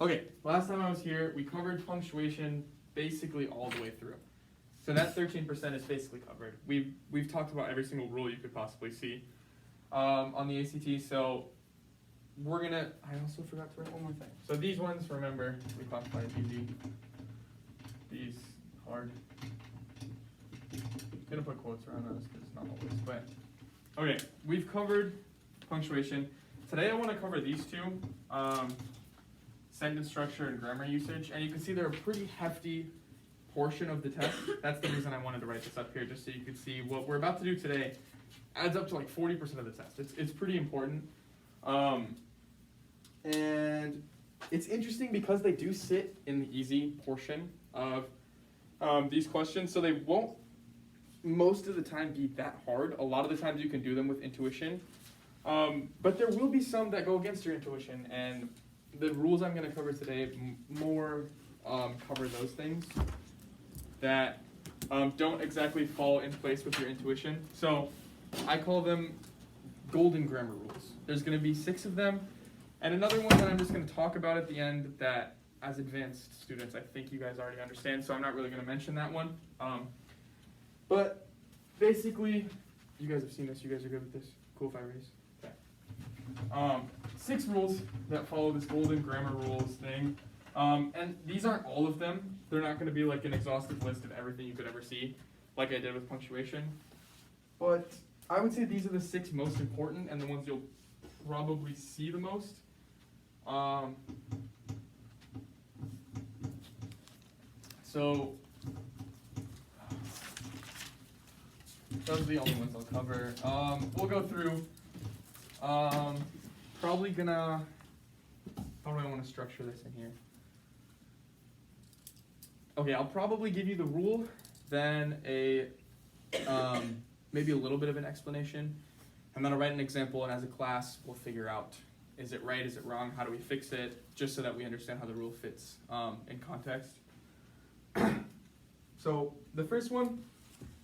Okay, last time I was here, we covered punctuation basically all the way through. So that 13% is basically covered. We've talked about every single rule you could possibly see on the ACT. So we're gonna. I also forgot to write one more thing. So these ones, remember, we classified easy. These hard. I'm gonna put quotes around those because not always. But okay, we've covered punctuation. Today I want to cover these two. Sentence structure and grammar usage, and you can see they're a pretty hefty portion of the test. That's the reason I wanted to write this up here, just so you could see what we're about to do today adds up to like 40% of the test. It's pretty important. And it's interesting because they do sit in the easy portion of these questions, so they won't most of the time be that hard. A lot of the times you can do them with intuition, but there will be some that go against your intuition, and the rules I'm going to cover today more cover those things that don't exactly fall in place with your intuition. So I call them golden grammar rules. There's going to be 6 of them, and another one that I'm just going to talk about at the end that as advanced students I think you guys already understand, so I'm not really going to mention that one. But basically, you guys have seen this, you guys are good with this? Cool if I raise? Okay. 6 rules that follow this golden grammar rules thing. And these aren't all of them. They're not going to be like an exhaustive list of everything you could ever see, like I did with punctuation. But I would say these are the 6 most important and the ones you'll probably see the most. So those are the only ones I'll cover. We'll go through. Probably gonna. How do I want to structure this in here? Okay, I'll probably give you the rule, then a maybe a little bit of an explanation, and then I'll write an example, and as a class we'll figure out, is it right, is it wrong, how do we fix it, just so that we understand how the rule fits in context. So the first one,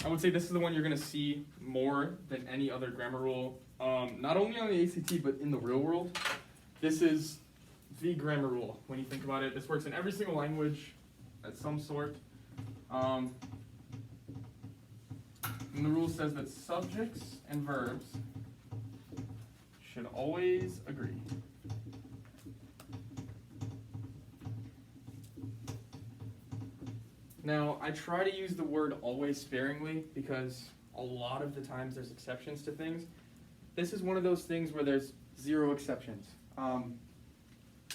I would say this is the one you're going to see more than any other grammar rule, not only on the ACT but in the real world. This is the grammar rule when you think about it. This works in every single language at some sort. And the rule says that subjects and verbs should always agree. Now, I try to use the word always sparingly because a lot of the times there's exceptions to things. This is one of those things where there's 0 exceptions.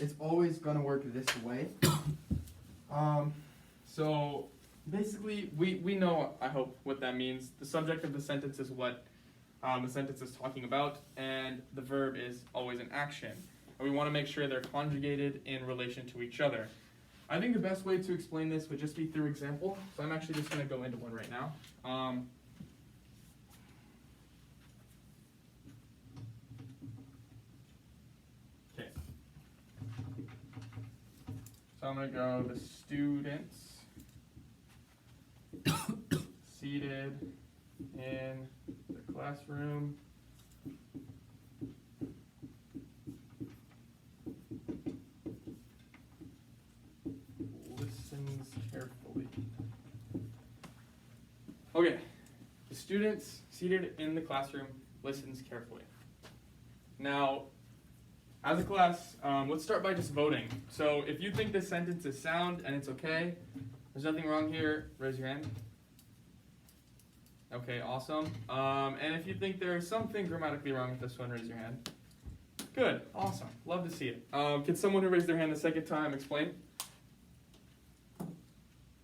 It's always going to work this way. So basically, we know, I hope, what that means. The subject of the sentence is what the sentence is talking about, and the verb is always an action. And we want to make sure they're conjugated in relation to each other. I think the best way to explain this would just be through example. So I'm actually just going to go into one right now. Okay. So I'm going to go the students seated in the classroom listens carefully. Okay, the students seated in the classroom listens carefully. Now, as a class, let's start by just voting. So if you think this sentence is sound and it's okay, there's nothing wrong here, raise your hand. Okay, awesome. And if you think there's something grammatically wrong with this one, raise your hand. Good, awesome, love to see it. Can someone who raised their hand the second time explain?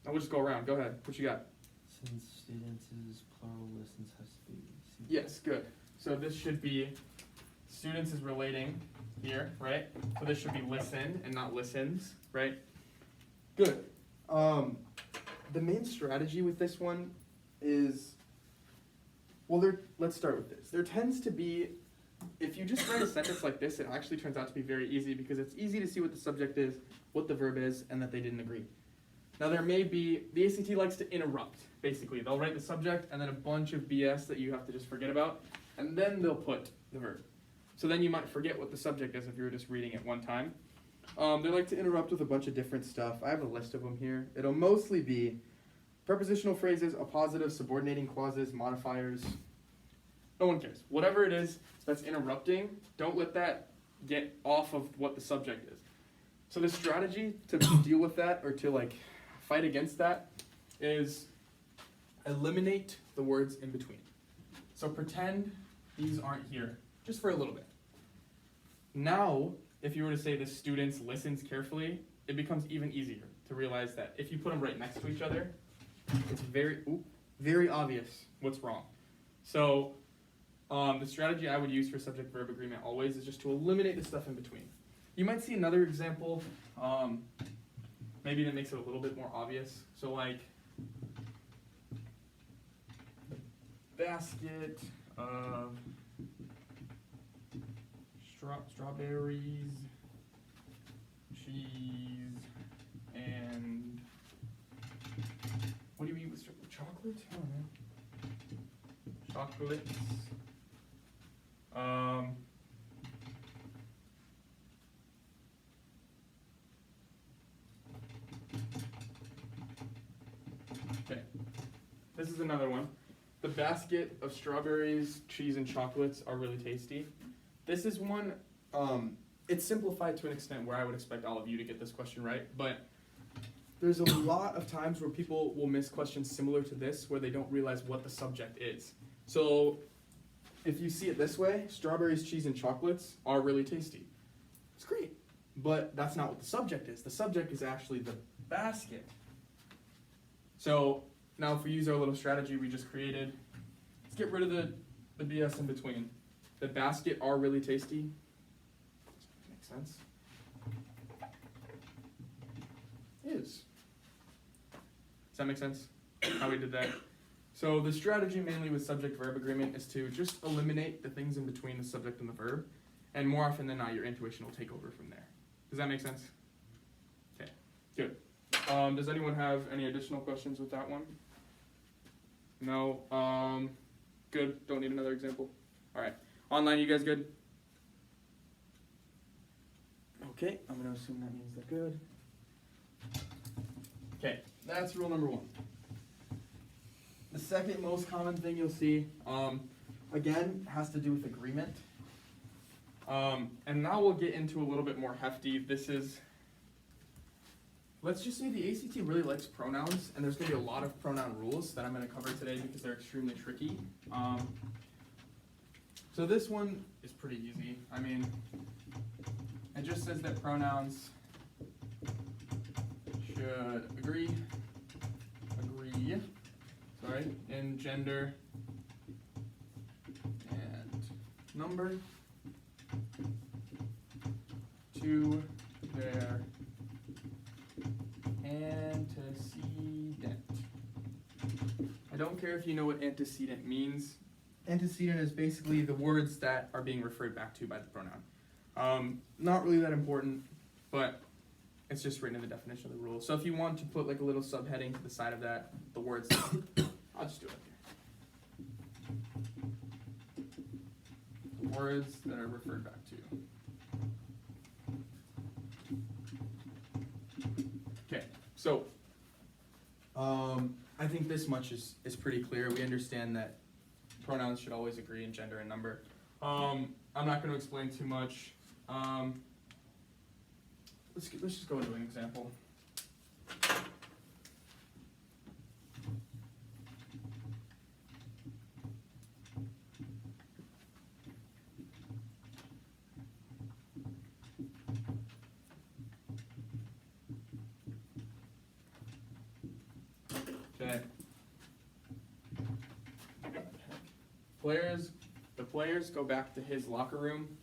We'll just go around, go ahead, what you got? Since students is plural, listens has to be. Yes, good. So this should be, students is relating here, right? So this should be listen and not listens, right? Good. The main strategy with this one is, well, let's start with this. There tends to be, if you just write a sentence like this, it actually turns out to be very easy because it's easy to see what the subject is, what the verb is, and that they didn't agree. Now there may be, the ACT likes to interrupt, basically. They'll write the subject and then a bunch of BS that you have to just forget about, and then they'll put the verb. So then you might forget what the subject is if you were just reading it one time. They like to interrupt with a bunch of different stuff. I have a list of them here. It'll mostly be prepositional phrases, appositive, subordinating clauses, modifiers. No one cares. Whatever it is that's interrupting, don't let that get off of what the subject is. So the strategy to deal with that, or to like fight against that, is eliminate the words in between. So pretend these aren't here, just for a little bit. Now, if you were to say the students listens carefully, it becomes even easier to realize that if you put them right next to each other, it's very obvious what's wrong. So the strategy I would use for subject-verb agreement always is just to eliminate the stuff in between. You might see another example, maybe that makes it a little bit more obvious. So like, basket of strawberries, cheese, and what do you eat with chocolate? I don't know. Chocolates. Okay, this is another one. The basket of strawberries, cheese, and chocolates are really tasty. This is one, it's simplified to an extent where I would expect all of you to get this question right, but there's a lot of times where people will miss questions similar to this where they don't realize what the subject is. So if you see it this way, strawberries, cheese, and chocolates are really tasty. It's great, but that's not what the subject is. The subject is actually the basket. So now if we use our little strategy we just created, let's get rid of the BS in between. The basket are really tasty. Makes sense. Is. Does that make sense? How we did that? So the strategy mainly with subject-verb agreement is to just eliminate the things in between the subject and the verb, and more often than not, your intuition will take over from there. Does that make sense? Okay, good. Does anyone have any additional questions with that one? No? Good. Don't need another example? All right. Online, you guys good? Okay, I'm going to assume that means they're good. Okay, that's rule number one. The second most common thing you'll see, again, has to do with agreement. And now we'll get into a little bit more hefty. This is, let's just say the ACT really likes pronouns, and there's going to be a lot of pronoun rules that I'm going to cover today because they're extremely tricky. So this one is pretty easy. I mean, it just says that pronouns should agree, in gender and number to their antecedent. I don't care if you know what antecedent means. Antecedent is basically the words that are being referred back to by the pronoun. Not really that important, but it's just written in the definition of the rule. So if you want to put like a little subheading to the side of that, the words, I'll just do it here. The words that are referred back to. Okay, so I think this much is pretty clear. We understand that pronouns should always agree in gender and number. I'm not going to explain too much. Let's just go into an example. Okay. The players go back to his locker room.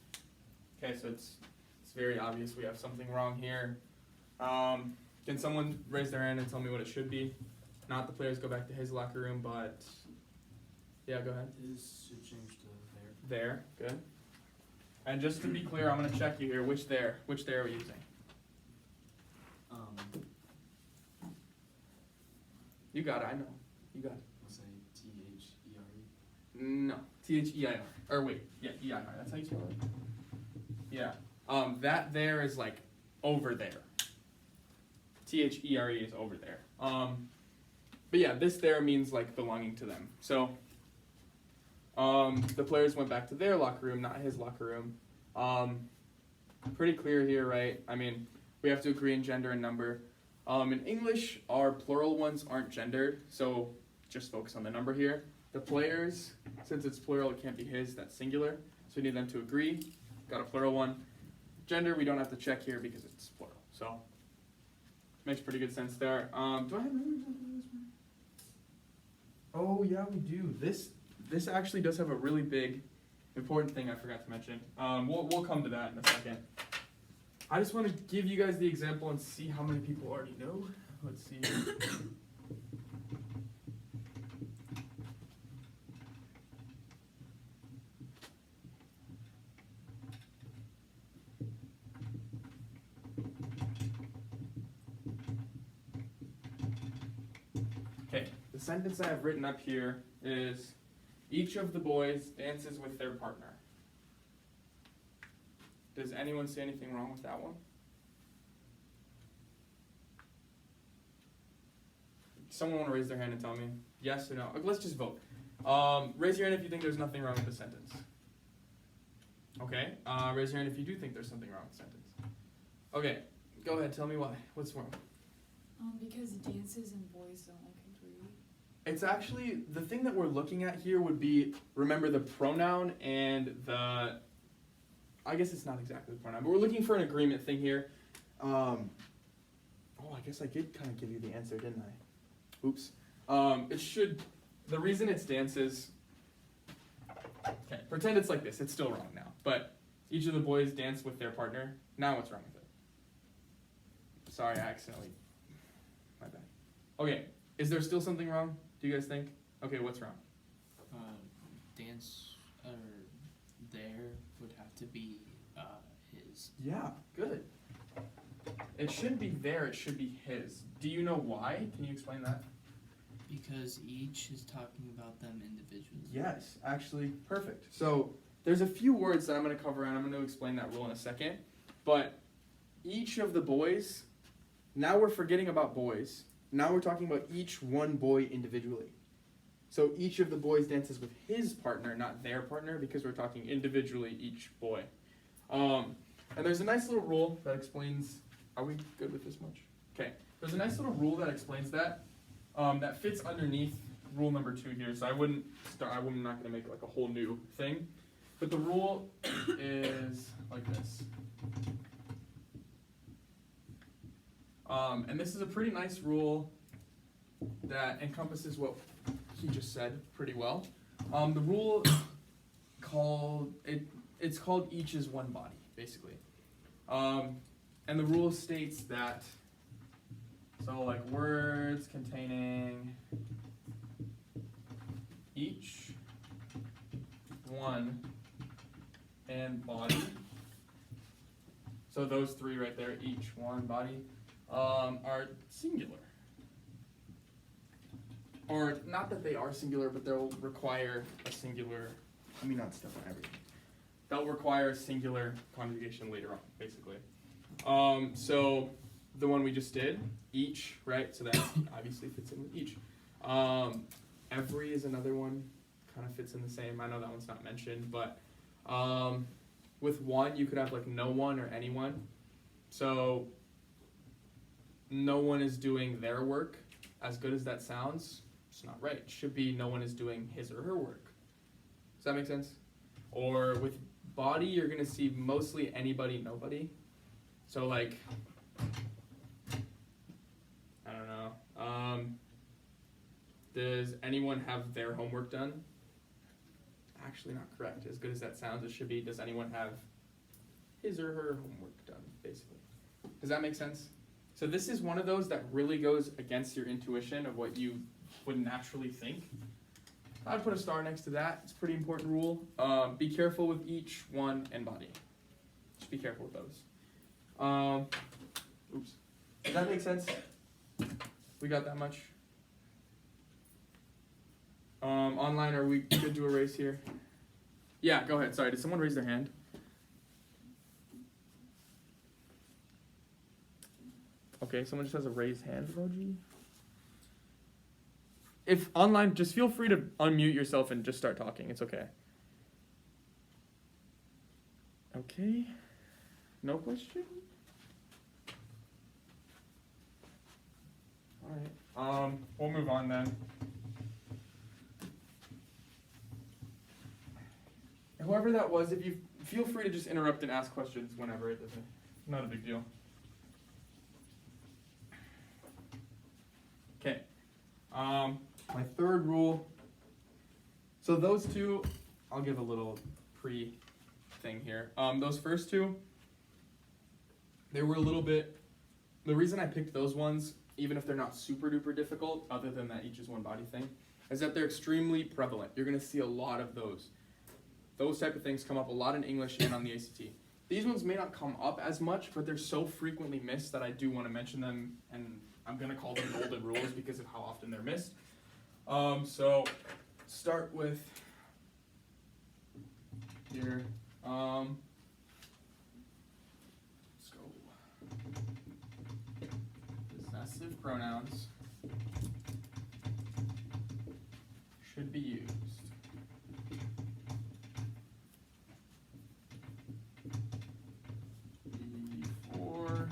Okay, so it's very obvious we have something wrong here. Can someone raise their hand and tell me what it should be? Not the players go back to his locker room, but yeah, go ahead. His should change to there. There, good. And just to be clear, I'm gonna check you here. Which there are we using? You got it. I know. You got it. I'll say T-H-E-R-E. No, T-H-E-I-R. Or wait, yeah, E-I-R. That's how you spell it. Yeah. That there is like over there. THERE is over there. But yeah, this there means like belonging to them. So the players went back to their locker room, not his locker room. Pretty clear here, right? I mean, we have to agree in gender and number. In English, our plural ones aren't gendered, so just focus on the number here. The players, since it's plural, it can't be his, that's singular. So we need them to agree. Got a plural one. Gender, we don't have to check here because it's plural. So makes pretty good sense there. Do I have another example of this one? Oh yeah, we do. This actually does have a really big, important thing I forgot to mention. We'll come to that in a second. I just want to give you guys the example and see how many people already know. Let's see. Okay, the sentence I have written up here is, each of the boys dances with their partner. Does anyone see anything wrong with that one? Someone want to raise their hand and tell me yes or no? Let's just vote. Raise your hand if you think there's nothing wrong with the sentence. Okay. Raise your hand if you do think there's something wrong with the sentence. Okay. Go ahead. Tell me why. What's wrong? Because dances and boys don't like agree. It's actually, the thing that we're looking at here would be, remember the pronoun and the, I guess it's not exactly the pronoun, but we're looking for an agreement thing here. Oh, I guess I did kind of give you the answer, didn't I? Oops. It should, the reason it's dances, okay, pretend it's like this, it's still wrong now, but each of the boys dance with their partner. Now what's wrong with it? Sorry, I accidentally, my bad. Okay, is there still something wrong, do you guys think? Okay, what's wrong? Dance or there would have to be his. Yeah, good. It shouldn't be there, it should be his. Do you know why? Can you explain that? Because each is talking about them individually. Yes, actually, perfect. So there's a few words that I'm going to cover and I'm going to explain that rule in a second. But each of the boys, now we're forgetting about boys. Now we're talking about each one boy individually. So each of the boys dances with his partner, not their partner, because we're talking individually each boy. And there's a nice little rule that explains, are we good with this much? Okay, there's a nice little rule that explains that, that fits underneath rule number 2 here. So I'm not gonna make like a whole new thing, but the rule is like this. And this is a pretty nice rule that encompasses what he just said pretty well. The rule it's called each is one body, basically. And the rule states that, so like words containing each, one, and body. So those 3 right there, each, one, body, are singular. Or not that they are singular, but they'll require a singular, not stuff on everything. They'll require a singular conjugation later on, basically. So the one we just did, each, right? So that obviously fits in with each. Every is another one, kind of fits in the same. I know that one's not mentioned, but with one, you could have like no one or anyone. So no one is doing their work. As good as that sounds, it's not right. It should be no one is doing his or her work. Does that make sense? Or with body, you're going to see mostly anybody, nobody. So like, I don't know. Does anyone have their homework done? Actually not correct. As good as that sounds, it should be, does anyone have his or her homework done, basically. Does that make sense? So this is one of those that really goes against your intuition of what you would naturally think. I'd put a star next to that. It's a pretty important rule. Be careful with each, one, and body. Just be careful with those. Oops. Does that make sense? We got that much? Online, are we good to erase here? Yeah, go ahead. Sorry, did someone raise their hand? Okay, someone just has a raised hand emoji. If online, just feel free to unmute yourself and just start talking. It's okay. Okay. No question? Alright. We'll move on then. Whoever that was, if you feel free to just interrupt and ask questions whenever. It doesn't, not a big deal. Okay. My third rule. So those two, I'll give a little pre-thing here. Those first two, they were a little bit. The reason I picked those ones, even if they're not super duper difficult, other than that each is one body thing, is that they're extremely prevalent. You're gonna see a lot of those. Those type of things come up a lot in English and on the ACT. These ones may not come up as much, but they're so frequently missed that I do want to mention them, and I'm going to call them golden rules because of how often they're missed. So start with here. Let's go. Possessive pronouns should be used. Before.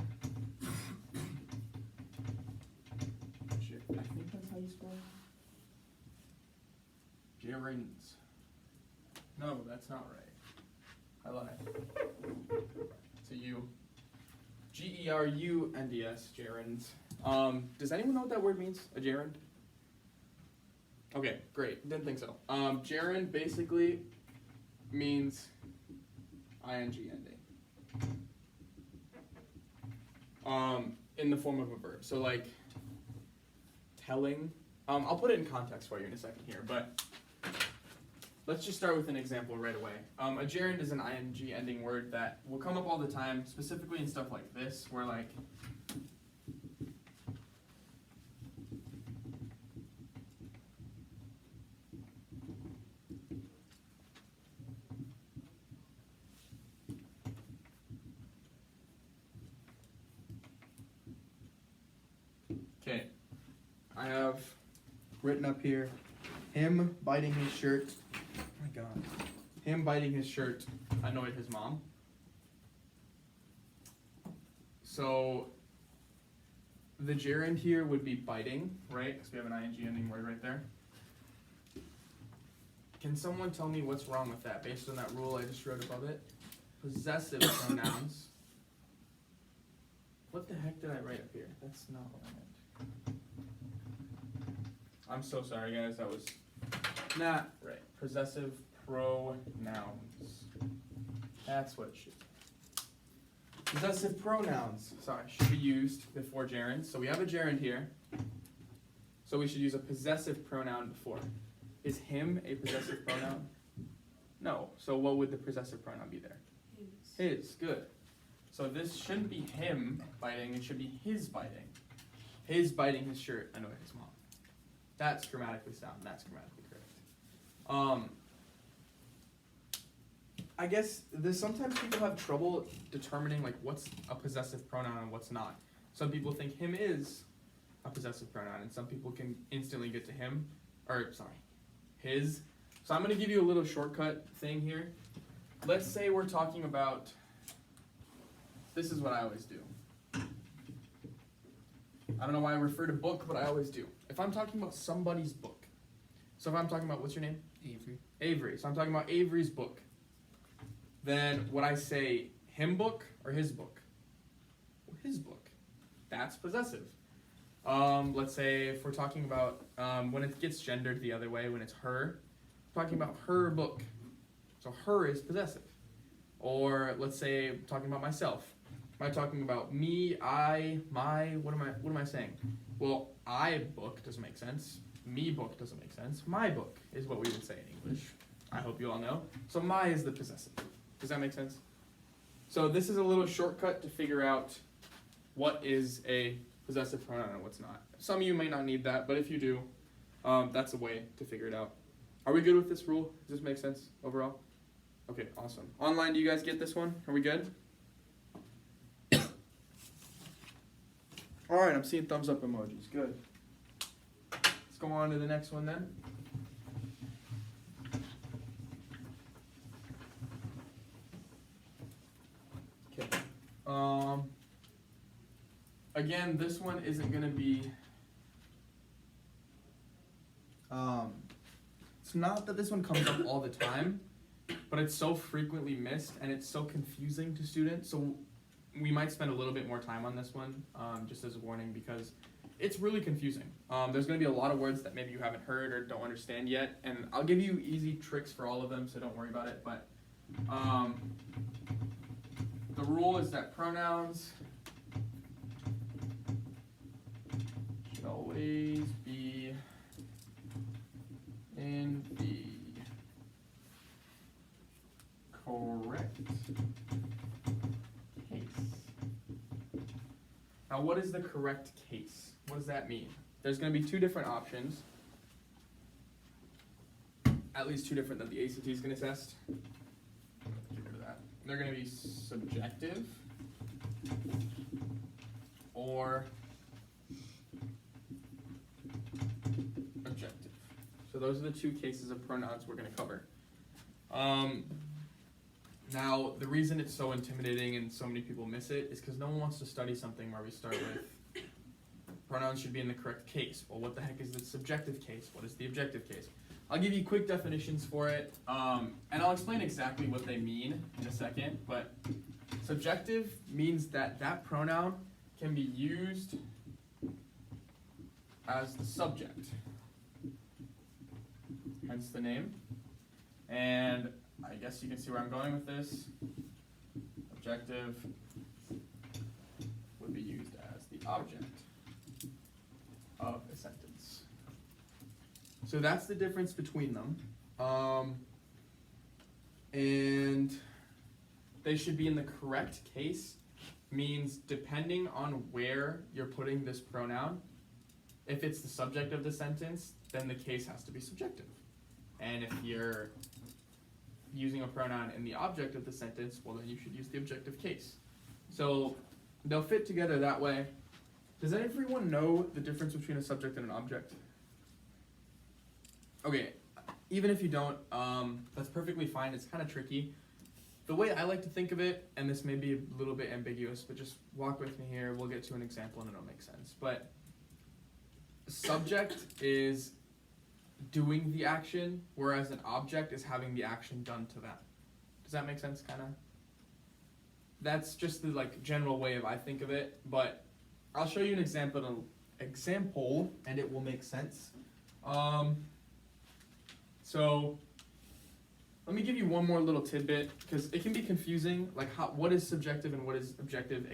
I think that's how you spell it. Gerunds. No, that's not right. I lied. It's a U. Gerunds, gerunds. Does anyone know what that word means? A gerund? Okay, great. Didn't think so. Gerund basically means ing ending. In the form of a verb. So like telling. I'll put it in context for you in a second here, but let's just start with an example right away. A gerund is an ing ending word that will come up all the time, specifically in stuff like this, where like okay, I have written up here, him biting his shirt. Oh my god. Him biting his shirt annoyed his mom. So the gerund here would be biting, right? Because we have an ing ending word right there. Can someone tell me what's wrong with that based on that rule I just wrote above it? Possessive pronouns. What the heck did I write up here? That's not what I meant. I'm so sorry, guys. That was not right. Possessive pronouns. That's what it should be. Possessive pronouns, sorry, should be used before gerunds. So we have a gerund here. So we should use a possessive pronoun before. Is him a possessive pronoun? No. So what would the possessive pronoun be there? His. Good. So this shouldn't be him biting. It should be his biting. His biting his shirt annoyed his mom. That's grammatically sound. That's grammatically correct. I guess sometimes people have trouble determining like what's a possessive pronoun and what's not. Some people think him is a possessive pronoun, and some people can instantly get to him, or sorry, his. So I'm gonna give you a little shortcut thing here. Let's say we're talking about. This is what I always do. I don't know why I refer to book, but I always do. If I'm talking about somebody's book, so if I'm talking about, what's your name? Avery. Avery. So I'm talking about Avery's book. Then would I say him book or his book? His book. That's possessive. Let's say if we're talking about when it gets gendered the other way, when it's her, I'm talking about her book. So her is possessive. Or let's say I'm talking about myself. Am I talking about me, I, my? What am I saying? Well, I book doesn't make sense. Me book doesn't make sense. My book is what we would say in English. I hope you all know. So my is the possessive. Does that make sense? So this is a little shortcut to figure out what is a possessive pronoun and what's not. Some of you may not need that, but if you do, that's a way to figure it out. Are we good with this rule? Does this make sense overall? Okay, awesome. Online, do you guys get this one? Are we good? All right, I'm seeing thumbs up emojis. Good. Let's go on to the next one then. Okay. Again, this one isn't gonna be. It's not that this one comes up all the time, but it's so frequently missed and it's so confusing to students. So we might spend a little bit more time on this one, just as a warning, because it's really confusing. There's going to be a lot of words that maybe you haven't heard or don't understand yet, and I'll give you easy tricks for all of them, so don't worry about it. But the rule is that pronouns should always be in the correct case. Now, what is the correct case? What does that mean? There's going to be two different options, at least two different that the ACT is going to test. Get rid of that. They're going to be subjective or objective. So those are the two cases of pronouns we're going to cover. Now, the reason it's so intimidating and so many people miss it is because no one wants to study something where we start with pronouns should be in the correct case. Well, what the heck is the subjective case? What is the objective case? I'll give you quick definitions for it, and I'll explain exactly what they mean in a second, but subjective means that that pronoun can be used as the subject, hence the name, and I guess you can see where I'm going with this. Objective would be used as the object of a sentence. So that's the difference between them. And they should be in the correct case, means depending on where you're putting this pronoun, if it's the subject of the sentence, then the case has to be subjective. And if you're using a pronoun in the object of the sentence, well then you should use the objective case. So they'll fit together that way. Does everyone know the difference between a subject and an object? Okay, even if you don't, that's perfectly fine. It's kind of tricky. The way I like to think of it, and this may be a little bit ambiguous, but just walk with me here. We'll get to an example and it'll make sense. But subject is doing the action, whereas an object is having the action done to them. Does that make sense, kind of? That's just the general way of I think of it, but I'll show you an example and it will make sense. So let me give you one more little tidbit, because it can be confusing, what is subjective and what is objective,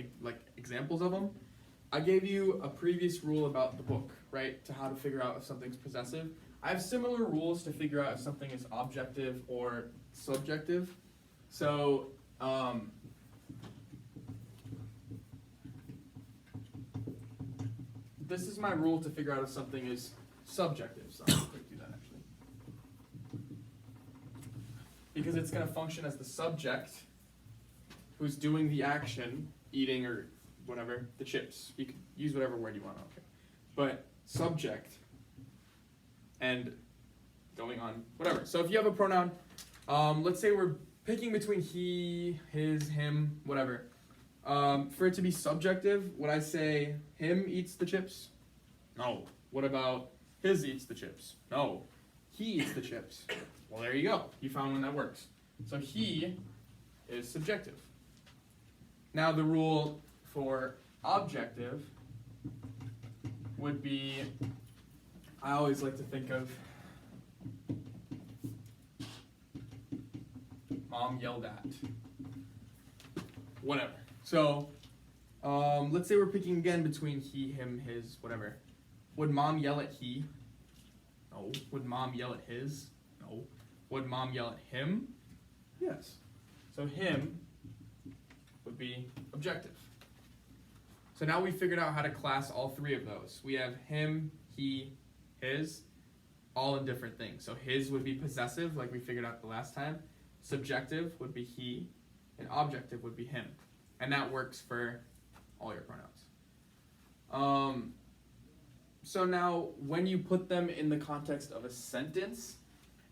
examples of them. I gave you a previous rule about the book, right, to how to figure out if something's possessive. I have similar rules to figure out if something is objective or subjective. So, this is my rule to figure out if something is subjective. So I'm going to quick do that actually. Because it's going to function as the subject who's doing the action, eating or whatever, the chips. You can use whatever word you want, okay. But subject and going on, whatever. So if you have a pronoun, let's say we're picking between he, his, him, whatever. For it to be subjective, would I say him eats the chips? No. What about his eats the chips? No. He eats the chips. Well, there you go. You found one that works. So he is subjective. Now the rule for objective would be, I always like to think of mom yelled at. Whatever. So, let's say we're picking again between he, him, his, whatever. Would mom yell at he? No. Would mom yell at his? No. Would mom yell at him? Yes. So him would be objective. So now we figured out how to class all three of those. We have him, he, his, all in different things. So his would be possessive, like we figured out the last time. Subjective would be he, and objective would be him. And that works for all your pronouns. So now, when you put them in the context of a sentence,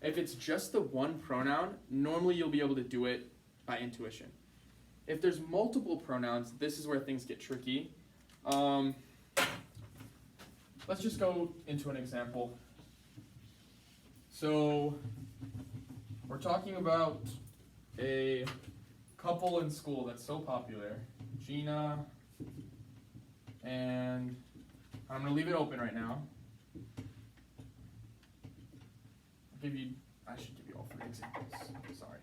if it's just the one pronoun, normally you'll be able to do it by intuition. If there's multiple pronouns, this is where things get tricky. Let's just go into an example. So, we're talking about a couple in school that's so popular, Gina and I'm going to leave it open right now. I should give you all 3 examples. Sorry.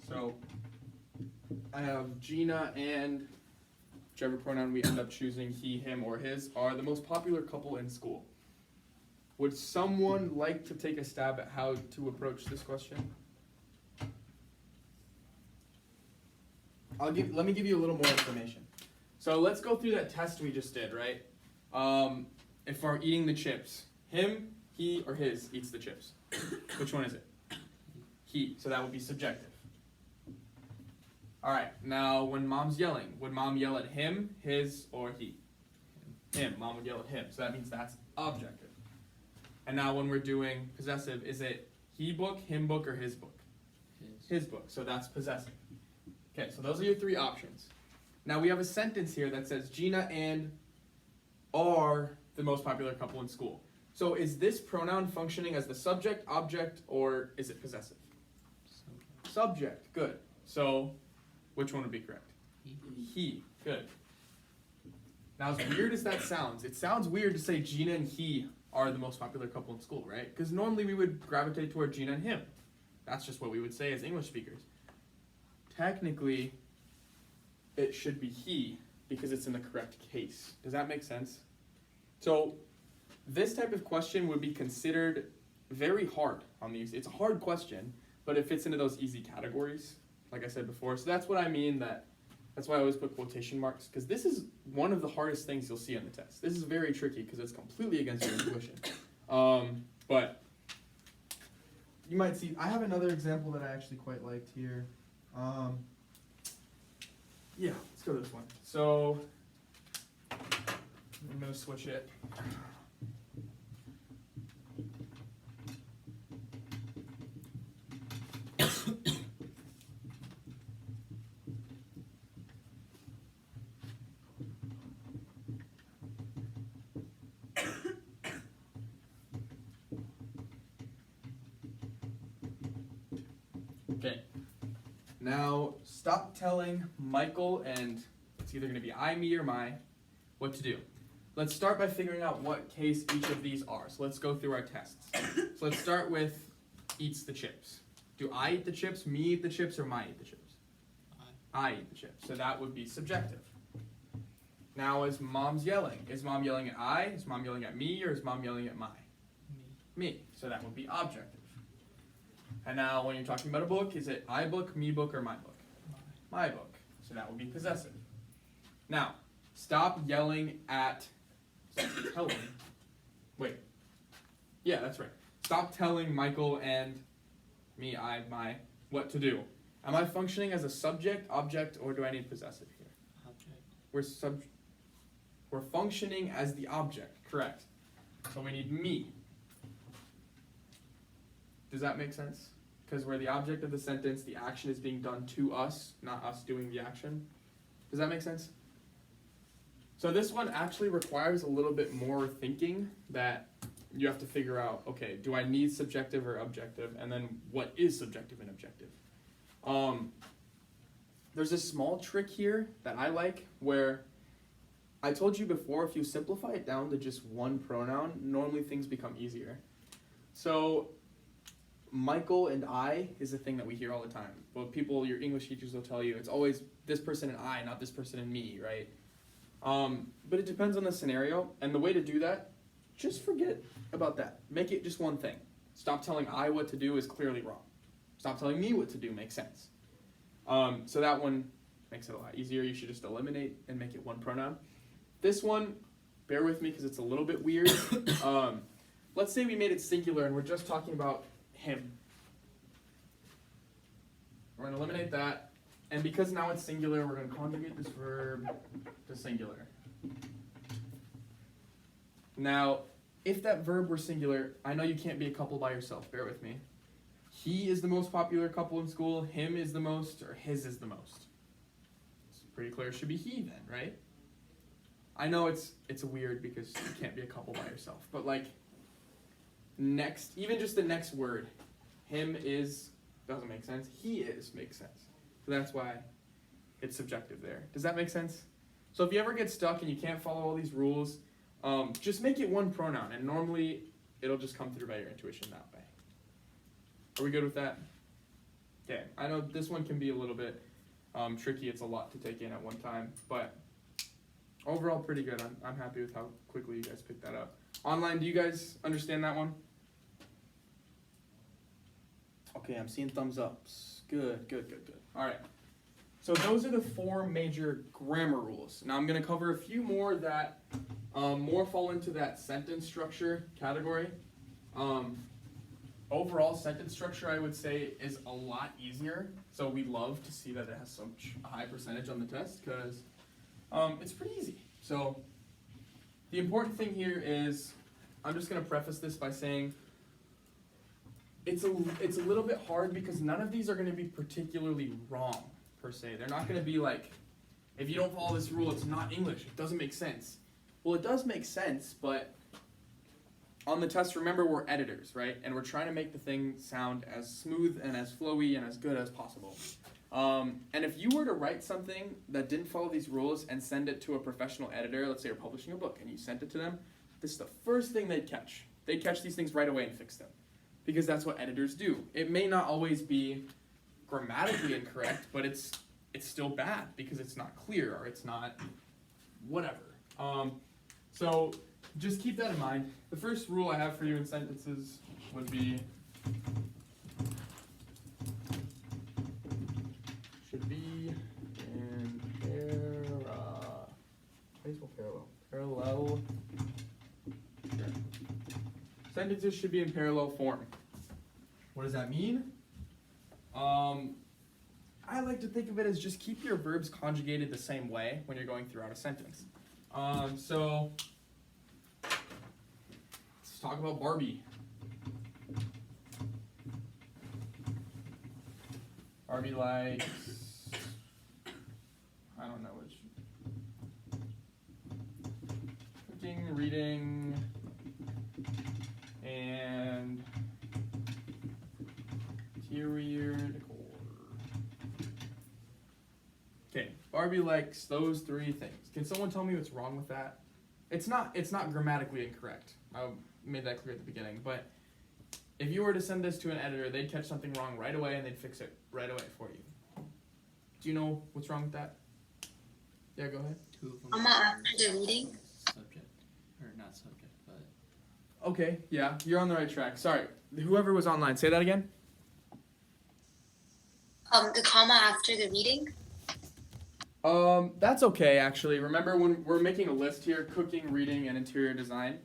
So, I have Gina and whichever pronoun we end up choosing, he, him, or his, are the most popular couple in school. Would someone like to take a stab at how to approach this question? Let me give you a little more information. So let's go through that test we just did, right? If we're eating the chips, him, he, or his eats the chips. Which one is it? He. So that would be subjective. All right. Now, when mom's yelling, would mom yell at him, his, or he? Him. Mom would yell at him. So that means that's objective. And now when we're doing possessive, is it he book, him book, or his book? His book. So that's possessive. Okay, so those are your 3 options. Now we have a sentence here that says Gina and are the most popular couple in school. So is this pronoun functioning as the subject, object, or is it possessive? Subject. Good. So which one would be correct? He. Good. Now, as weird as that sounds, it sounds weird to say Gina and he are the most popular couple in school, right? Because normally we would gravitate toward Gina and him. That's just what we would say as English speakers. Technically, it should be he because it's in the correct case. Does that make sense? So, this type of question would be considered very hard on these. It's a hard question, but it fits into those easy categories, like I said before. So that's what I mean. That's why I always put quotation marks, because this is one of the hardest things you'll see on the test. This is very tricky because it's completely against your intuition. But you might see, I have another example that I actually quite liked here. Yeah, let's go to this one. So I'm going to switch it. Okay, now stop telling Michael, and it's either going to be I, me, or my, what to do. Let's start by figuring out what case each of these are. So let's go through our tests. So let's start with eats the chips. Do I eat the chips, me eat the chips, or my eat the chips? I eat the chips. So that would be subjective. Now is mom's yelling? Is mom yelling at I? Is mom yelling at me? Or is mom yelling at my? Me. So that would be objective. And now when you're talking about a book, is it I book, me book, or my book? My book. So that would be possessive. Now, stop yelling at... Stop telling... Wait. Yeah, that's right. Stop telling Michael and me, I, my, what to do. Am I functioning as a subject, object, or do I need possessive here? Object. We're functioning as the object, correct. So we need me. Does that make sense? Because we're the object of the sentence, the action is being done to us, not us doing the action. Does that make sense? So this one actually requires a little bit more thinking, that you have to figure out, okay, do I need subjective or objective? And then what is subjective and objective? There's a small trick here that I like where I told you before, if you simplify it down to just one pronoun, normally things become easier. So Michael and I is a thing that we hear all the time. Well, your English teachers will tell you it's always this person and I, not this person and me, right? But it depends on the scenario, and the way to do that, just forget about that. Make it just one thing. Stop telling I what to do is clearly wrong. Stop telling me what to do makes sense. So that one makes it a lot easier. You should just eliminate and make it one pronoun. This one, bear with me because it's a little bit weird. Let's say we made it singular and we're just talking about him. We're going to eliminate that. And because now it's singular, we're going to conjugate this verb to singular. Now, if that verb were singular, I know you can't be a couple by yourself. Bear with me. He is the most popular couple in school. Him is the most, or his is the most. It's pretty clear it should be he then, right? I know it's weird because you can't be a couple by yourself. But like, next, even just the next word, him is, doesn't make sense. He is makes sense. So that's why it's subjective there. Does that make sense? So if you ever get stuck and you can't follow all these rules, just make it one pronoun, and normally it'll just come through by your intuition that way. Are we good with that? Okay, I know this one can be a little bit tricky. It's a lot to take in at one time, but overall pretty good. I'm happy with how quickly you guys picked that up. Online, do you guys understand that one? Okay, I'm seeing thumbs ups. Good. All right. So those are the 4 major grammar rules. Now I'm going to cover a few more that more fall into that sentence structure category. Overall, sentence structure, I would say, is a lot easier. So we love to see that it has such a high percentage on the test because it's pretty easy. So the important thing here is, I'm just going to preface this by saying it's a little bit hard because none of these are going to be particularly wrong, per se. They're not going to be like, if you don't follow this rule, it's not English. It doesn't make sense. Well, it does make sense, but on the test, remember, we're editors, right? And we're trying to make the thing sound as smooth and as flowy and as good as possible. And if you were to write something that didn't follow these rules and send it to a professional editor, let's say you're publishing a book and you sent it to them, this is the first thing they'd catch. They'd catch these things right away and fix them. Because that's what editors do. It may not always be grammatically incorrect, but it's still bad because it's not clear or it's not whatever. So just keep that in mind. The first rule I have for you in sentences would be should be in parallel. Sure. Sentences should be in parallel form. What does that mean? I like to think of it as just keep your verbs conjugated the same way when you're going throughout a sentence. So let's talk about Barbie. Barbie likes, I don't know which, cooking, reading, and interior decor. Okay, Barbie likes those 3 things. Can someone tell me what's wrong with that? It's not grammatically incorrect. I made that clear at the beginning, but if you were to send this to an editor, they'd catch something wrong right away and they'd fix it right away for you. Do you know what's wrong with that? Yeah, go ahead. 2 of them after the reading. subject, or not subject, but Okay, yeah, you're on the right track. Sorry, whoever was online, say that again. The comma after the reading. That's okay, actually. Remember when we're making a list here, cooking, reading, and interior design?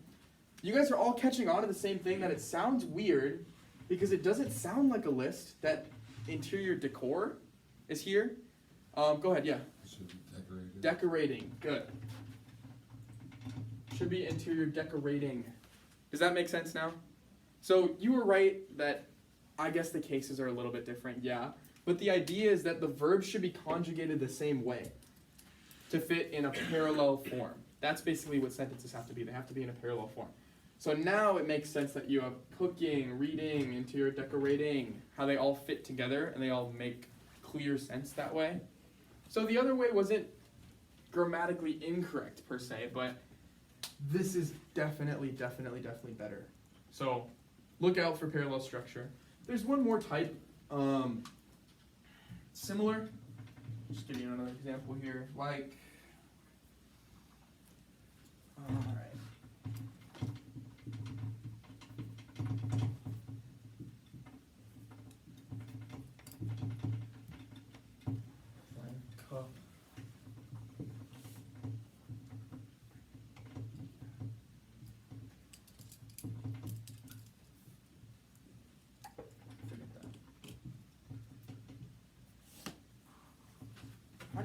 You guys are all catching on to the same thing, that it sounds weird because it doesn't sound like a list that interior decor is here. Go ahead, yeah. Should be decorated. Decorating, good. Should be interior decorating. Does that make sense now? So you were right that I guess the cases are a little bit different, yeah. But the idea is that the verbs should be conjugated the same way to fit in a parallel form. That's basically what sentences have to be. They have to be in a parallel form. So now it makes sense that you have cooking, reading, interior decorating, how they all fit together and they all make clear sense that way. So the other way wasn't grammatically incorrect per se, but this is definitely better. So look out for parallel structure. There's one more type, similar. Just give you another example here, like, all right. Cup.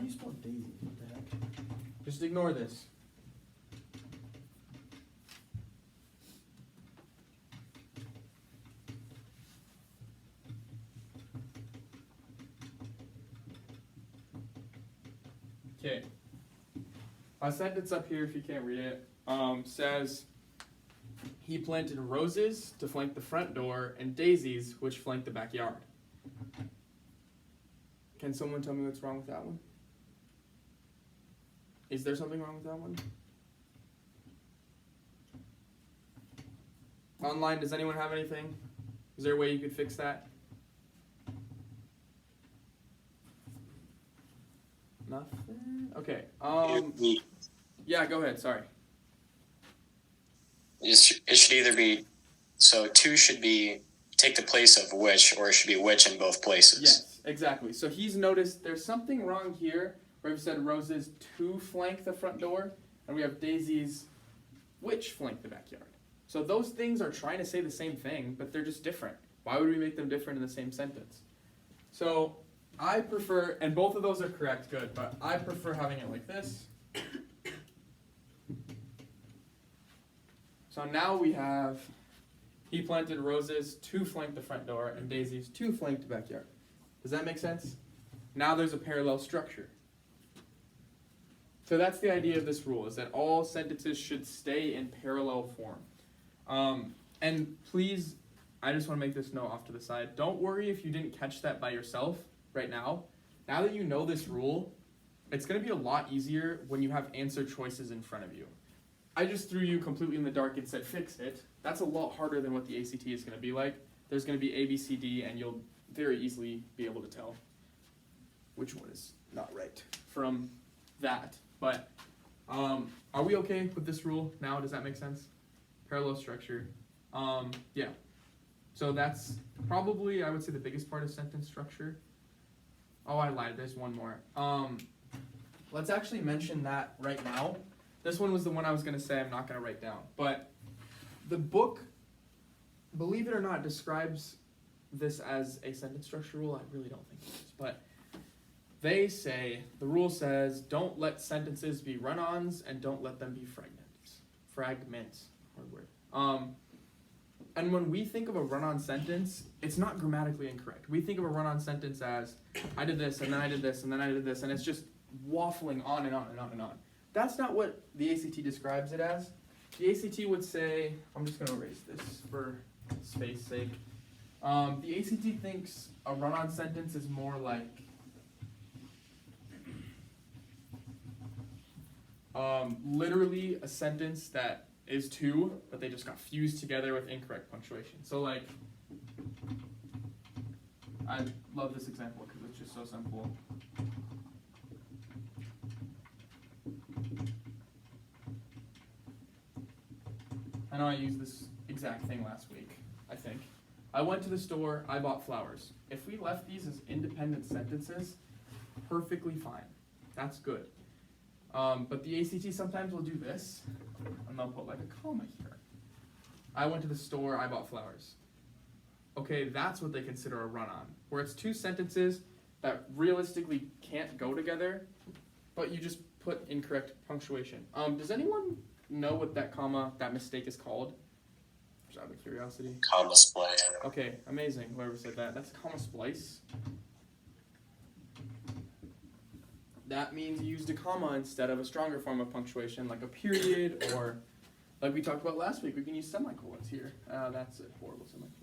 do you spell daisy? What the heck? Just ignore this. Okay. A sentence up here, if you can't read it, says, he planted roses to flank the front door and daisies which flank the backyard. Can someone tell me what's wrong with that one? Is there something wrong with that one? Online, does anyone have anything? Is there a way you could fix that? Nothing? Okay. Yeah, go ahead, sorry. It should either be, so two should be take the place of which, or it should be which in both places. Yes, exactly. So he's noticed there's something wrong here where we've said roses to flank the front door, and we have daisies which flank the backyard. So those things are trying to say the same thing, but they're just different. Why would we make them different in the same sentence? So I prefer, and both of those are correct, good, but I prefer having it like this. So now we have, he planted roses to flank the front door and daisies to flank the backyard. Does that make sense? Now there's a parallel structure. So that's the idea of this rule, is that all sentences should stay in parallel form. And please, I just want to make this note off to the side. Don't worry if you didn't catch that by yourself right now. Now that you know this rule, it's going to be a lot easier when you have answer choices in front of you. I just threw you completely in the dark and said fix it. That's a lot harder than what the ACT is going to be like. There's going to be A, B, C, D, and you'll very easily be able to tell which one is not right from that. But are we okay with this rule now? Does that make sense? Parallel structure. Yeah. So that's probably, I would say, the biggest part of sentence structure. Oh, I lied. There's one more. Let's actually mention that right now. This one was the one I was going to say I'm not going to write down. But the book, believe it or not, describes this as a sentence structure rule. I really don't think it is. But they say, the rule says, don't let sentences be run-ons and don't let them be fragments. Fragments, hard word. And when we think of a run-on sentence, it's not grammatically incorrect. We think of a run-on sentence as, I did this, and then I did this, and then I did this, and it's just waffling on and on and on and on. That's not what the ACT describes it as. The ACT would say, I'm just going to erase this for space sake. The ACT thinks a run-on sentence is more like literally a sentence that is two, but they just got fused together with incorrect punctuation. So like, I love this example because it's just so simple. I know I used this exact thing last week, I think. I went to the store, I bought flowers. If we left these as independent sentences, perfectly fine. That's good. But the ACT sometimes will do this, and they'll put like a comma here. I went to the store, I bought flowers. Okay, that's what they consider a run-on, where it's two sentences that realistically can't go together, but you just put incorrect punctuation. Does anyone know what that comma, that mistake is called? Just out of curiosity. Comma splice. Okay, amazing, whoever said that. That's a comma splice. That means you used a comma instead of a stronger form of punctuation, like a period, or like we talked about last week, we can use semicolons here. That's a horrible semicolon.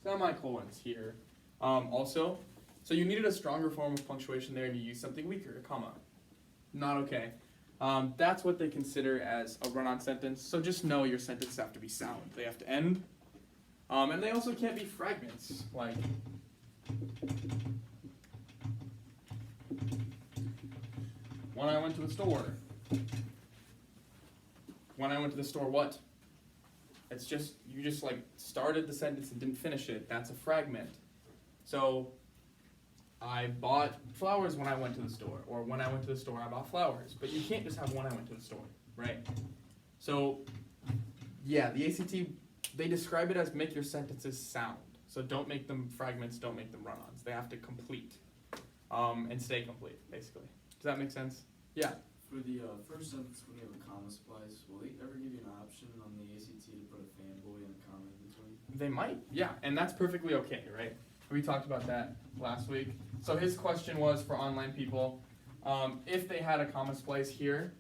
Semicolons here. Also, so you needed a stronger form of punctuation there and you used something weaker, a comma. Not okay. That's what they consider as a run-on sentence. So just know your sentences have to be sound. They have to end. And they also can't be fragments, like when I went to the store. When I went to the store, what? It's just, you just like started the sentence and didn't finish it. That's a fragment. So, I bought flowers when I went to the store. Or when I went to the store, I bought flowers. But you can't just have when I went to the store, right? So, yeah, the ACT, they describe it as make your sentences sound. So don't make them fragments, don't make them run-ons. They have to complete and stay complete, basically. Does that make sense? Yeah. For the first sentence, when you have a comma splice, will they ever give you an option on the ACT to put a fanboy and a comma in between? They might, yeah, and that's perfectly okay, right? We talked about that last week. So his question was for online people, if they had a comma splice here,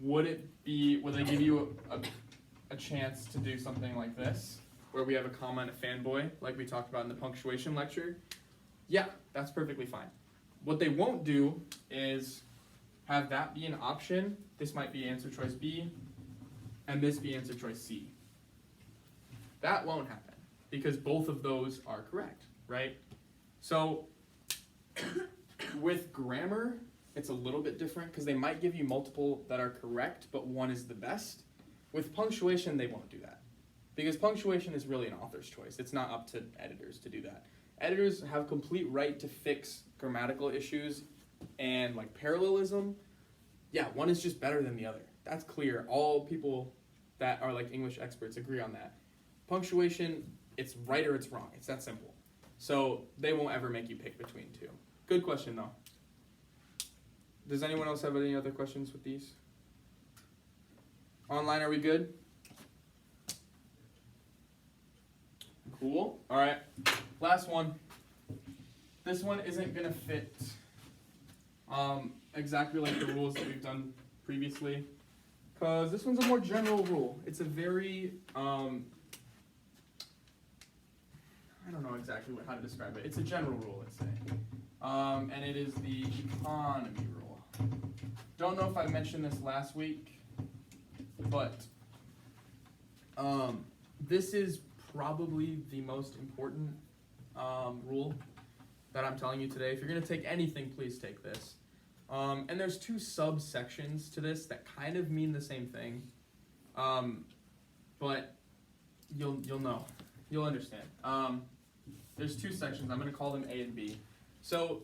would they give you a chance to do something like this, where we have a comma and a fanboy, like we talked about in the punctuation lecture? Yeah, that's perfectly fine. What they won't do is have that be an option. This might be answer choice B, and this be answer choice C. That won't happen because both of those are correct, right? So with grammar, it's a little bit different because they might give you multiple that are correct, but one is the best. With punctuation, they won't do that because punctuation is really an author's choice. It's not up to editors to do that. Editors have complete right to fix grammatical issues and like parallelism. Yeah, one is just better than the other. That's clear. All people that are like English experts agree on that. Punctuation, it's right or it's wrong. It's that simple. So they won't ever make you pick between two. Good question though. Does anyone else have any other questions with these? Online, are we good? Cool. All right. Last one. This one isn't gonna fit exactly like the rules that we've done previously, because this one's a more general rule. It's a very I don't know exactly how to describe it. It's a general rule, let's say, and it is the economy rule. Don't know if I mentioned this last week, but this is probably the most important rule that I'm telling you today. If you're going to take anything, please take this. And there's two subsections to this that kind of mean the same thing, but you'll know. You'll understand. There's two sections. I'm going to call them A and B. So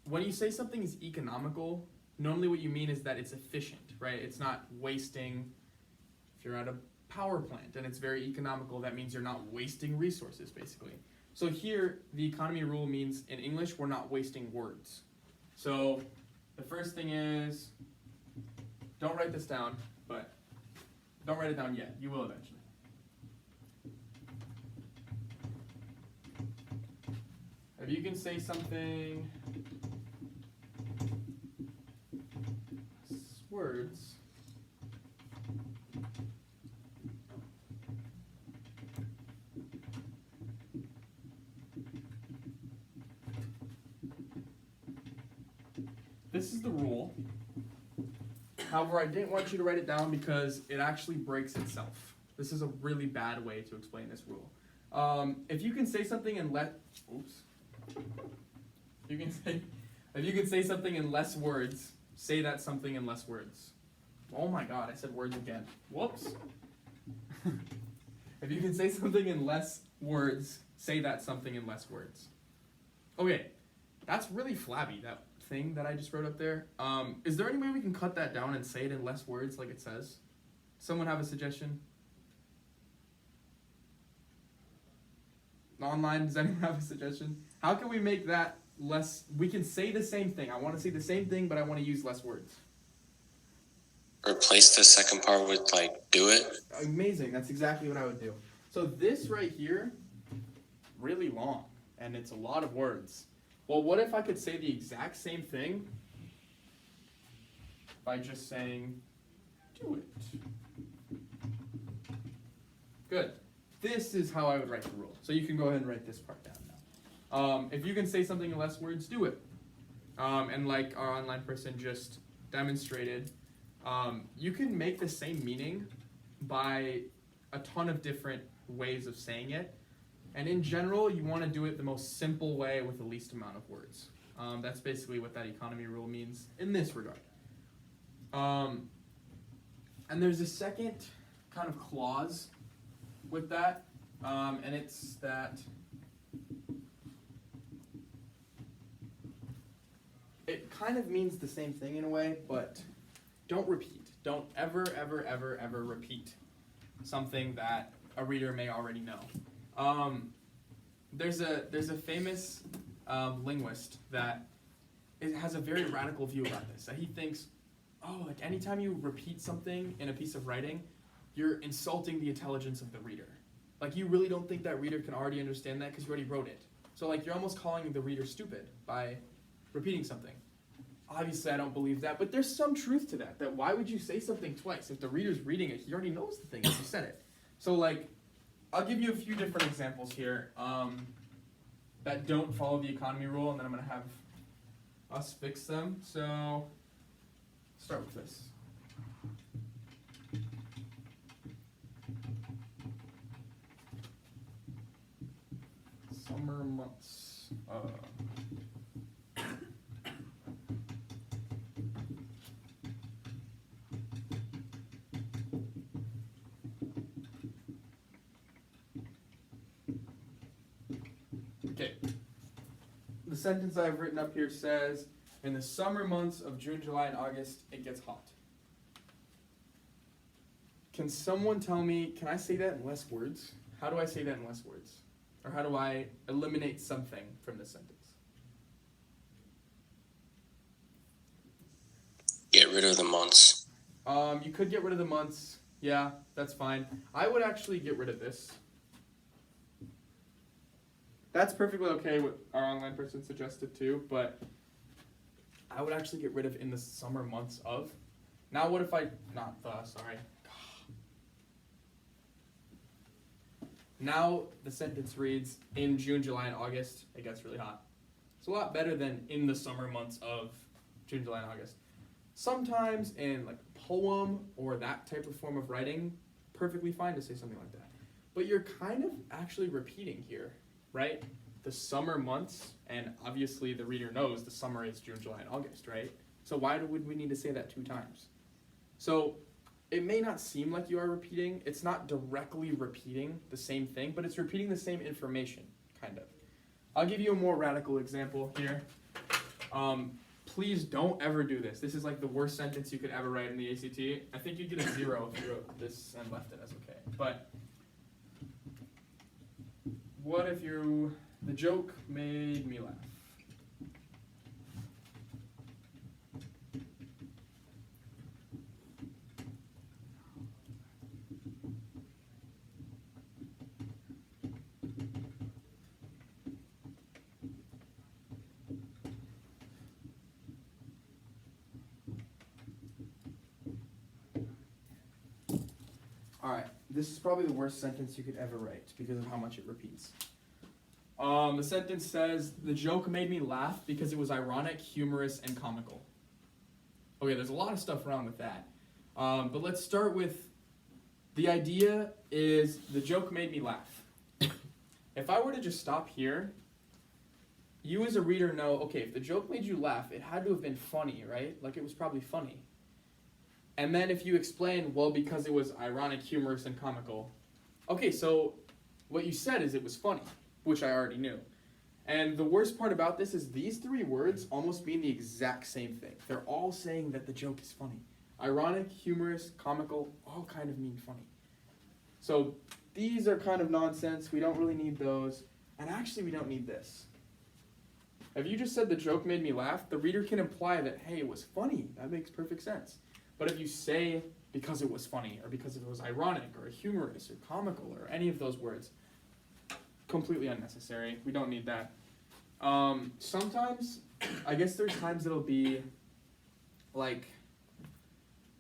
when you say something is economical, normally what you mean is that it's efficient, right? It's not wasting. If you're at a power plant and it's very economical, that means you're not wasting resources, basically. So here, the economy rule means in English, we're not wasting words. So the first thing is, don't write this down, but don't write it down yet. You will eventually. If you can say something, words, this is the rule. However, I didn't want you to write it down because it actually breaks itself. This is a really bad way to explain this rule. If you can say something in if you can say something in less words, say that something in less words. Oh my god, I said words again. Whoops. If you can say something in less words, say that something in less words. Okay, that's really flabby, that thing that I just wrote up there. Is there any way we can cut that down and say it in less words like it says? Someone have a suggestion? Online, does anyone have a suggestion? How can we make that less? We can say the same thing. I want to say the same thing, but I want to use less words. Replace the second part with like do it. Amazing. That's exactly what I would do. So this right here, really long, and it's a lot of words. Well, what if I could say the exact same thing by just saying do it? Good. This is how I would write the rule. So you can go ahead and write this part down now. If you can say something in less words, do it. And like our online person just demonstrated, you can make the same meaning by a ton of different ways of saying it. And in general, you want to do it the most simple way with the least amount of words. That's basically what that economy rule means in this regard. And there's a second kind of clause with that, and it's that it kind of means the same thing in a way, but don't repeat. Don't ever, ever, ever, ever repeat something that a reader may already know. There's a famous linguist that has a very radical view about this. That he thinks, oh, like anytime you repeat something in a piece of writing, you're insulting the intelligence of the reader. Like you really don't think that reader can already understand that because you already wrote it. So like you're almost calling the reader stupid by repeating something. Obviously, I don't believe that, but there's some truth to that. That why would you say something twice? If the reader's reading it, he already knows the thing if you said it. So like, I'll give you a few different examples here that don't follow the economy rule, and then I'm gonna have us fix them. So, start with this. Summer months. Okay. The sentence I've written up here says, in the summer months of June, July, and August, it gets hot. Can someone tell me, can I say that in less words? How do I say that in less words? Or how do I eliminate something from this sentence? Get rid of the months. You could get rid of the months. Yeah, that's fine. I would actually get rid of this. That's perfectly okay what our online person suggested too, but I would actually get rid of in the summer months of. Now what if I, not the, sorry. Now the sentence reads, in June, July, and August, it gets really hot. It's a lot better than in the summer months of June, July, and August. Sometimes in like a poem or that type of form of writing, perfectly fine to say something like that. But you're kind of actually repeating here, right? The summer months, and obviously the reader knows the summer is June, July, and August, right? So why would we need to say that 2 times? So it may not seem like you are repeating. It's not directly repeating the same thing, but it's repeating the same information, kind of. I'll give you a more radical example here. Please don't ever do this. This is like the worst sentence you could ever write in the ACT. I think you'd get a 0 if you wrote this and left it as okay. But what if the joke made me laugh? Alright, this is probably the worst sentence you could ever write because of how much it repeats. The sentence says, the joke made me laugh because it was ironic, humorous, and comical. Okay, there's a lot of stuff wrong with that. But let's start with, the idea is, the joke made me laugh. If I were to just stop here, you as a reader know, okay, if the joke made you laugh, it had to have been funny, right? Like it was probably funny. And then if you explain, well, because it was ironic, humorous, and comical. Okay, so what you said is it was funny, which I already knew. And the worst part about this is these 3 words almost mean the exact same thing. They're all saying that the joke is funny. Ironic, humorous, comical, all kind of mean funny. So these are kind of nonsense. We don't really need those. And actually, we don't need this. If you just said the joke made me laugh, the reader can imply that, hey, it was funny. That makes perfect sense. But if you say because it was funny, or because it was ironic, or humorous, or comical, or any of those words, completely unnecessary. We don't need that. Sometimes, I guess there's times it'll be like,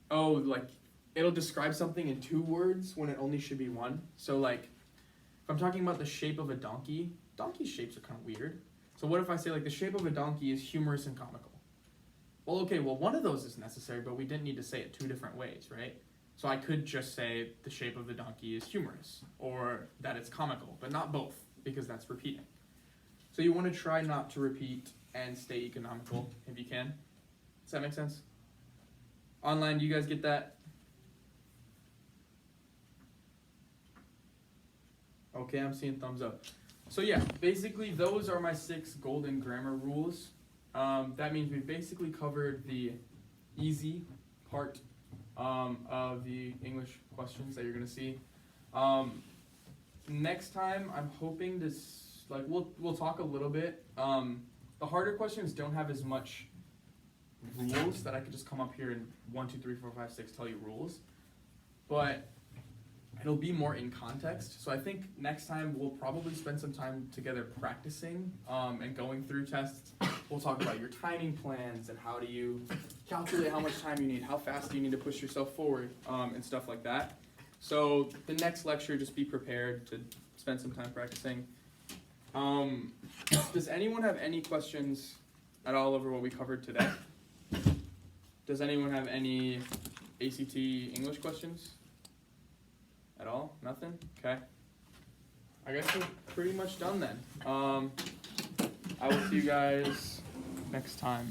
oh, like, it'll describe something in 2 words when it only should be 1. So like, if I'm talking about the shape of a donkey, donkey shapes are kind of weird. So what if I say like the shape of a donkey is humorous and comical? Well, okay, well one of those is necessary, but we didn't need to say it 2 different ways, right? So I could just say the shape of the donkey is humorous, or that it's comical, but not both, because that's repeating. So you want to try not to repeat and stay economical if you can. Does that make sense? Online, do you guys get that? Okay, I'm seeing thumbs up. So yeah, basically those are my 6 golden grammar rules. That means we basically covered the easy part of the English questions that you're gonna see. Next time, I'm hoping to we'll talk a little bit. The harder questions don't have as much rules that I could just come up here and 1, 2, 3, 4, 5, 6 tell you rules, but it'll be more in context. So I think next time we'll probably spend some time together practicing and going through tests. We'll talk about your timing plans and how do you calculate how much time you need, how fast do you need to push yourself forward, and stuff like that. So the next lecture, just be prepared to spend some time practicing. Does anyone have any questions at all over what we covered today? Does anyone have any ACT English questions? At all? Nothing? Okay. I guess we're pretty much done then. I will see you guys next time.